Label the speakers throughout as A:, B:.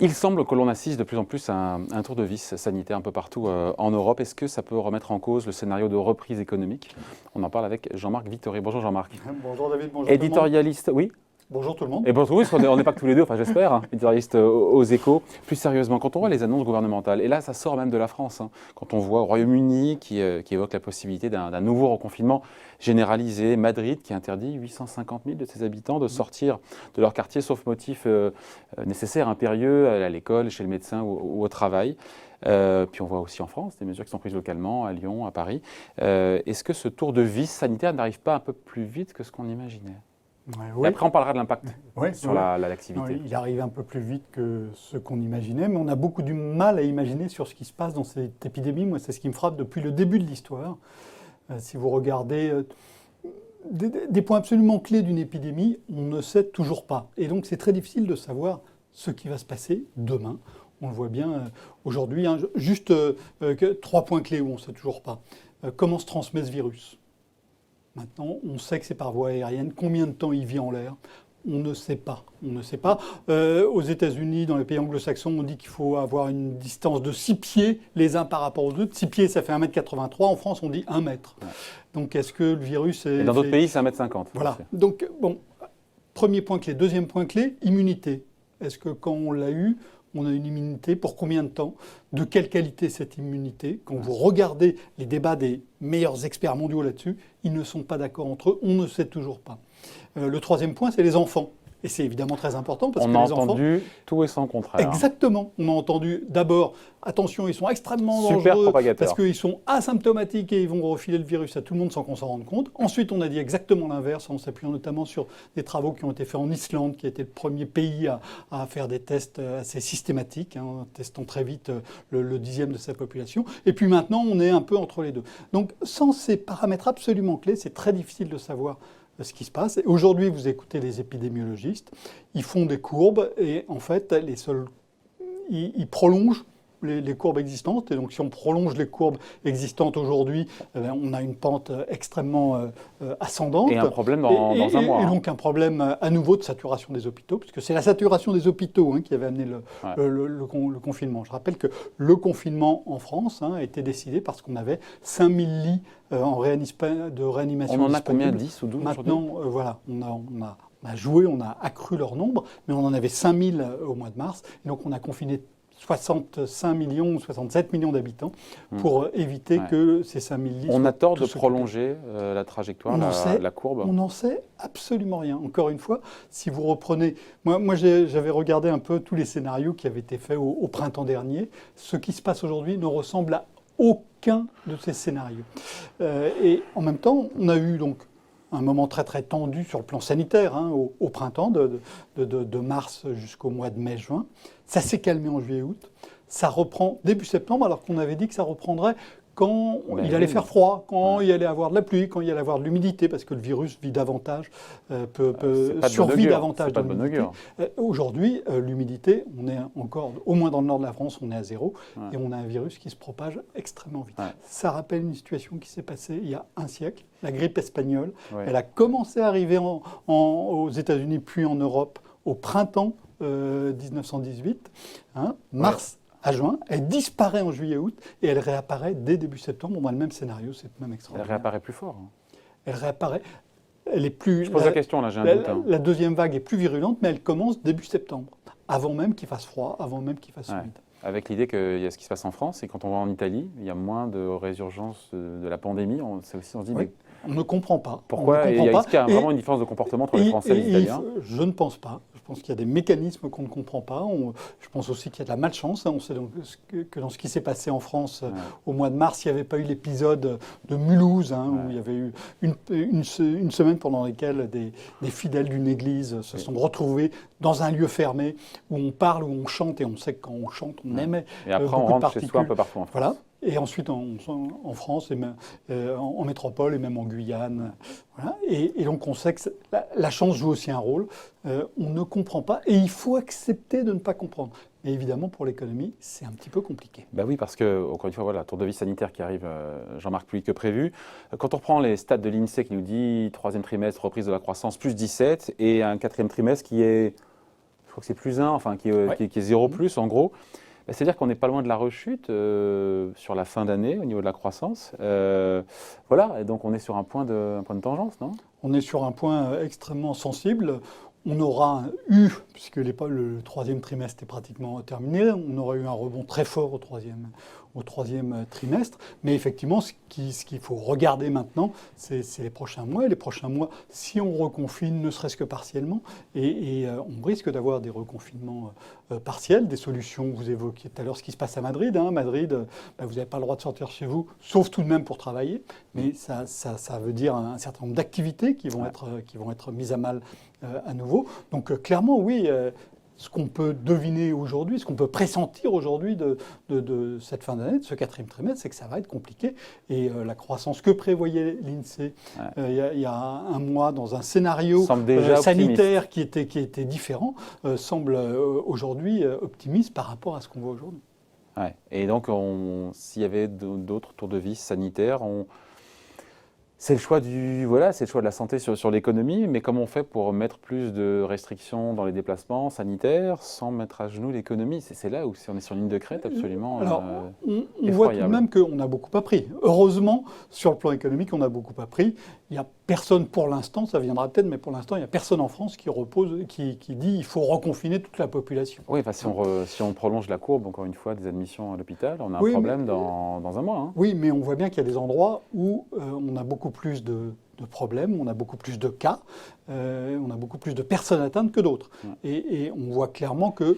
A: Il semble que l'on assiste de plus en plus à un tour de vis sanitaire un peu partout en Europe. Est-ce que ça peut remettre en cause le scénario de reprise économique? On en parle avec Jean-Marc Vittori. Bonjour Jean-Marc.
B: Bonjour David, bonjour
A: éditorialiste,
B: tout le monde.
A: oui.
B: Bonjour tout le monde.
A: Et bonjour, oui, parce qu'on n'est pas que tous les deux, enfin j'espère, hein, éditorialiste aux Échos. Plus sérieusement, quand on voit les annonces gouvernementales, et là ça sort même de la France, hein, quand on voit au Royaume-Uni qui évoque la possibilité d'un nouveau reconfinement généralisé, Madrid qui interdit 850 000 de ses habitants de sortir de leur quartier sauf motif nécessaire, impérieux, à l'école, chez le médecin ou au travail. Puis on voit aussi en France des mesures qui sont prises localement, à Lyon, à Paris. Est-ce que ce tour de vis sanitaire n'arrive pas un peu plus vite que ce qu'on imaginait?
B: Oui.
A: Et après, on parlera de l'impact sur l'activité.
B: Oui, il arrive un peu plus vite que ce qu'on imaginait, mais on a beaucoup du mal à imaginer sur ce qui se passe dans cette épidémie. Moi, c'est ce qui me frappe depuis le début de l'histoire. Si vous regardez des points absolument clés d'une épidémie, on ne sait toujours pas. Et donc, c'est très difficile de savoir ce qui va se passer demain. On le voit bien aujourd'hui. Hein, juste 3 points clés où on ne sait toujours pas. Comment se transmet ce virus ? Maintenant, on sait que c'est par voie aérienne. Combien de temps il vit en l'air? On ne sait pas. On ne sait pas. Aux États-Unis, dans les pays anglo-saxons, on dit qu'il faut avoir une distance de 6 pieds les uns par rapport aux autres. 6 pieds, ça fait 1,83 m. En France, on dit 1 mètre. Ouais. Donc, est-ce que le virus est...
A: Et dans d'autres pays, c'est 1,50 m.
B: Voilà. Donc, bon, premier point clé. Deuxième point clé, immunité. Est-ce que quand on l'a eu, on a une immunité? Pour combien de temps? De quelle qualité cette immunité? Quand vous regardez les débats des meilleurs experts mondiaux là-dessus, ils ne sont pas d'accord entre eux, on ne sait toujours pas. Le troisième point, c'est les enfants. Et c'est évidemment très important parce que les enfants...
A: On a entendu tout et son contraire.
B: Exactement. On a entendu d'abord, attention, ils sont extrêmement dangereux parce qu'ils sont asymptomatiques et ils vont refiler le virus à tout le monde sans qu'on s'en rende compte. Ensuite, on a dit exactement l'inverse en s'appuyant notamment sur des travaux qui ont été faits en Islande, qui a été le premier pays à faire des tests assez systématiques, hein, testant très vite le dixième de sa population. Et puis maintenant, on est un peu entre les deux. Donc, sans ces paramètres absolument clés, c'est très difficile de savoir ce qui se passe. Aujourd'hui, vous écoutez les épidémiologistes, ils font des courbes et en fait, ils prolongent les courbes existantes. Et donc, si on prolonge les courbes existantes aujourd'hui, on a une pente extrêmement ascendante.
A: Et un problème dans un mois.
B: Et donc, un problème à nouveau de saturation des hôpitaux, puisque c'est la saturation des hôpitaux qui avait amené le confinement. Je rappelle que le confinement en France a été décidé parce qu'on avait 5000 lits de réanimation.
A: On en a combien, 10 ou 12
B: Maintenant, voilà, on a joué, on a accru leur nombre, mais on en avait 5000 au mois de mars. Et donc, on a confiné 65 millions ou 67 millions d'habitants pour éviter que ces 5000 lits...
A: On a tort de prolonger la trajectoire, la courbe?
B: On n'en sait absolument rien. Encore une fois, si vous reprenez... Moi j'avais regardé un peu tous les scénarios qui avaient été faits au printemps dernier. Ce qui se passe aujourd'hui ne ressemble à aucun de ces scénarios. Et en même temps, on a eu donc un moment très très tendu sur le plan sanitaire au printemps, de mars jusqu'au mois de mai-juin. Ça s'est calmé en juillet-août. Ça reprend début septembre, alors qu'on avait dit que ça reprendrait quand il allait faire froid, quand il allait avoir de la pluie, quand il allait avoir de l'humidité, parce que le virus vit davantage, survit davantage de l'humidité. Aujourd'hui, l'humidité, on est encore, au moins dans le nord de la France, on est à 0, et on a un virus qui se propage extrêmement vite. Ça rappelle une situation qui s'est passée il y a un siècle, la grippe espagnole. Elle a commencé à arriver aux États-Unis, puis en Europe, au printemps 1918, mars à juin, elle disparaît en juillet-août et elle réapparaît dès début septembre. On a le même scénario, c'est même extraordinaire.
A: Elle réapparaît plus fort.
B: Elle réapparaît, elle est plus...
A: Je pose la question là, j'ai un doute.
B: La deuxième vague est plus virulente, mais elle commence début septembre, avant même qu'il fasse froid, avant même qu'il fasse humide.
A: Avec l'idée qu'il y a ce qui se passe en France, et quand on va en Italie, il y a moins de résurgence de la pandémie, on se dit... Mais
B: on ne comprend pas.
A: Pourquoi? Est-ce qu'il y a vraiment une différence de comportement entre les Français et les Italiens?
B: Je ne pense pas. Je pense qu'il y a des mécanismes qu'on ne comprend pas. Je pense aussi qu'il y a de la malchance. On sait donc que dans ce qui s'est passé en France au mois de mars, il n'y avait pas eu l'épisode de Mulhouse, où il y avait eu une semaine pendant laquelle des fidèles d'une église se sont retrouvés dans un lieu fermé où on parle, où on chante, et on sait que quand on chante, on émet.
A: Et après, on rentre chez soi un peu partout en France.
B: Voilà. Et ensuite en France, et même, en métropole et même en Guyane. Voilà. Et donc on sait que la chance joue aussi un rôle. On ne comprend pas et il faut accepter de ne pas comprendre. Et évidemment, pour l'économie, c'est un petit peu compliqué.
A: Ben oui, parce que, encore une fois, voilà, tour de vis sanitaire qui arrive, Jean-Marc, plus vite que prévu. Quand on reprend les stats de l'INSEE qui nous dit troisième trimestre, reprise de la croissance, plus 17, et un quatrième trimestre qui est, je crois que c'est plus 1, enfin qui est 0 plus en gros, ben, c'est-à-dire qu'on n'est pas loin de la rechute sur la fin d'année au niveau de la croissance. Voilà, et donc on est sur un point de tangence, non?
B: On est sur un point extrêmement sensible. On aura eu, puisque le troisième trimestre est pratiquement terminé, on aura eu un rebond très fort au troisième trimestre. Mais effectivement, ce qu'il faut regarder maintenant, c'est les prochains mois. Et les prochains mois, si on reconfine, ne serait-ce que partiellement, et on risque d'avoir des reconfinements partiels, des solutions. Vous évoquiez tout à l'heure ce qui se passe à Madrid. Madrid, vous n'avez pas le droit de sortir chez vous, sauf tout de même pour travailler. Mais ça veut dire un certain nombre d'activités qui vont être mises à mal à nouveau. Donc clairement, oui, ce qu'on peut deviner aujourd'hui, ce qu'on peut pressentir aujourd'hui de cette fin d'année, de ce quatrième trimestre, c'est que ça va être compliqué. Et la croissance que prévoyait l'INSEE il y a un mois dans un scénario sanitaire qui était différent, semble aujourd'hui optimiste par rapport à ce qu'on voit aujourd'hui.
A: Ouais. Et donc, s'il y avait d'autres tours de vis sanitaires, c'est le choix c'est le choix de la santé sur l'économie, mais comment on fait pour mettre plus de restrictions dans les déplacements sanitaires sans mettre à genoux l'économie? C'est là où on est sur une ligne de crête absolument.
B: Alors, on voit tout de même qu'on a beaucoup appris. Heureusement, sur le plan économique, on a beaucoup appris. Il n'y a personne pour l'instant, ça viendra peut-être, mais pour l'instant, il n'y a personne en France qui dit qu'il faut reconfiner toute la population.
A: Oui, si on prolonge la courbe, encore une fois, des admissions à l'hôpital, on a un problème dans un mois. Hein.
B: Oui, mais on voit bien qu'il y a des endroits où on a beaucoup plus de problèmes, on a beaucoup plus de cas, on a beaucoup plus de personnes atteintes que d'autres. Ouais. Et on voit clairement que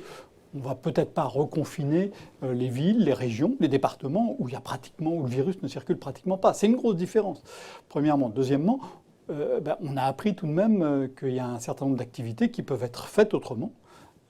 B: on ne va peut-être pas reconfiner les villes, les régions, les départements où le virus ne circule pratiquement pas. C'est une grosse différence, premièrement. Deuxièmement, on a appris tout de même qu'il y a un certain nombre d'activités qui peuvent être faites autrement.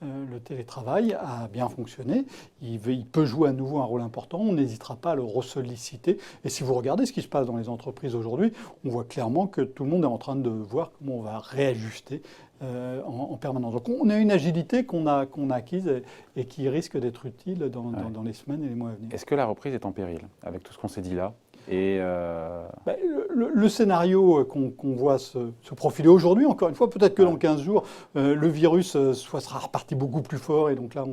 B: Le télétravail a bien fonctionné, il peut jouer à nouveau un rôle important, on n'hésitera pas à le ressolliciter. Et si vous regardez ce qui se passe dans les entreprises aujourd'hui, on voit clairement que tout le monde est en train de voir comment on va réajuster en permanence. Donc on a une agilité qu'on a acquise et qui risque d'être utile dans les semaines et les mois à venir.
A: Est-ce que la reprise est en péril avec tout ce qu'on s'est dit là? Et
B: le scénario qu'on voit se profiler aujourd'hui, encore une fois, peut-être que dans 15 jours, le virus sera reparti beaucoup plus fort et donc là,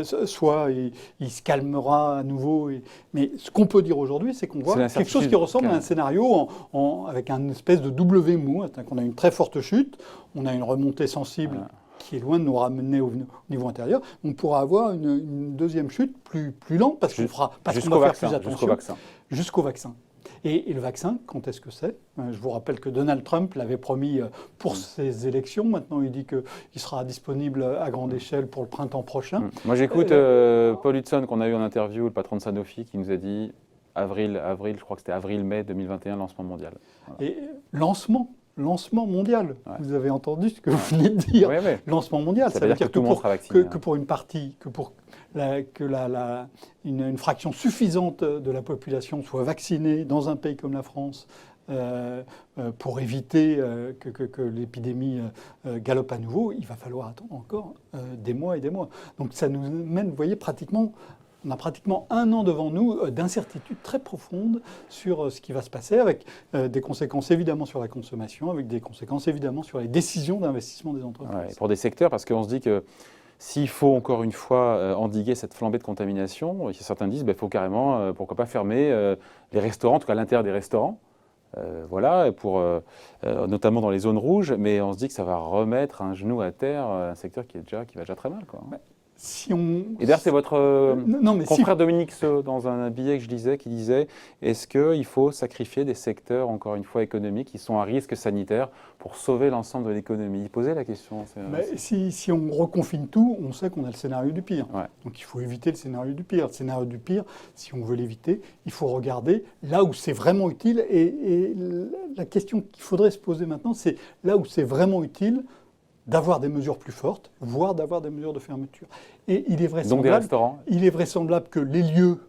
B: soit il se calmera à nouveau. Mais ce qu'on peut dire aujourd'hui, c'est qu'on voit quelque chose qui ressemble à un scénario avec un espèce de W mou, qu'on a une très forte chute, on a une remontée sensible qui est loin de nous ramener au niveau intérieur. On pourra avoir une deuxième chute plus lente parce qu'on va faire plus attention. Jusqu'au vaccin. Et le vaccin, quand est-ce que c'est? Je vous rappelle que Donald Trump l'avait promis pour ses élections. Maintenant, il dit qu'il sera disponible à grande échelle pour le printemps prochain.
A: Moi, j'écoute Paul Hudson, qu'on a eu en interview, le patron de Sanofi, qui nous a dit avril, je crois que c'était avril-mai 2021, lancement mondial. Voilà.
B: Et lancement mondial. Ouais. Vous avez entendu ce que vous venez de dire.
A: Ouais.
B: Lancement mondial.
A: Ça veut dire que tout le monde sera vacciné.
B: Que pour une partie, une fraction suffisante de la population soit vaccinée dans un pays comme la France pour éviter que l'épidémie galope à nouveau, il va falloir attendre encore des mois et des mois. Donc ça nous mène, vous voyez, on a pratiquement un an devant nous d'incertitude très profonde sur ce qui va se passer, avec des conséquences évidemment sur la consommation, avec des conséquences évidemment sur les décisions d'investissement des entreprises.
A: Ouais, pour des secteurs, parce qu'on se dit que s'il faut encore une fois endiguer cette flambée de contamination, certains disent qu'il faut carrément, pourquoi pas fermer les restaurants, en tout cas à l'intérieur des restaurants. Voilà, notamment dans les zones rouges, mais on se dit que ça va remettre un genou à terre, un secteur qui va déjà très mal. Quoi.
B: Ouais.
A: Et d'ailleurs, c'est votre confrère Dominique Seux, dans un billet que je lisais, qui disait « Est-ce qu'il faut sacrifier des secteurs, encore une fois, économiques, qui sont à risque sanitaire pour sauver l'ensemble de l'économie ?» Il posait la question.
B: Si on reconfine tout, on sait qu'on a le scénario du pire.
A: Ouais.
B: Donc il faut éviter le scénario du pire. Le scénario du pire, si on veut l'éviter, il faut regarder là où c'est vraiment utile. Et la question qu'il faudrait se poser maintenant, c'est là où c'est vraiment utile d'avoir des mesures plus fortes, voire d'avoir des mesures de fermeture. Et il est vraisemblable,
A: donc des restaurants.
B: Il est vraisemblable que les lieux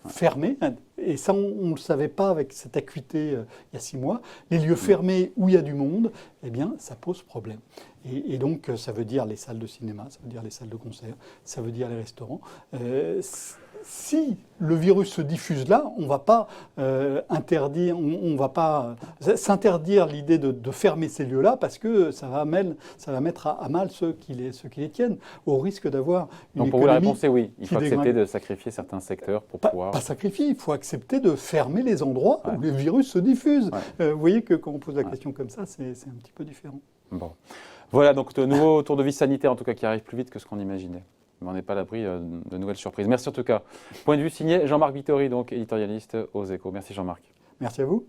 B: fermés, et ça on ne le savait pas avec cette acuité il y a 6 mois, les lieux fermés où il y a du monde, eh bien ça pose problème. Et donc ça veut dire les salles de cinéma, ça veut dire les salles de concert, ça veut dire les restaurants. Si le virus se diffuse là, on ne va pas interdire, on va pas s'interdire l'idée de fermer ces lieux-là parce que ça va mettre à mal ceux qui les tiennent, au risque d'avoir une
A: Donc pour vous, la
B: économie
A: réponse est oui. Il faut
B: qui
A: accepter
B: dégringue.
A: de sacrifier certains secteurs pour
B: Pas
A: pouvoir.
B: sacrifier, il faut accepter de fermer les endroits
A: Ouais.
B: où le virus se diffuse.
A: Ouais.
B: Vous voyez que quand on pose la
A: Ouais.
B: question comme ça, c'est un petit peu différent.
A: Bon. Voilà, donc de nouveau tour de vis sanitaire, en tout cas, qui arrive plus vite que ce qu'on imaginait. Mais on n'est pas à l'abri de nouvelles surprises. Merci en tout cas. Point de vue signé Jean-Marc Vittori, donc éditorialiste aux Échos. Merci Jean-Marc.
B: Merci à vous.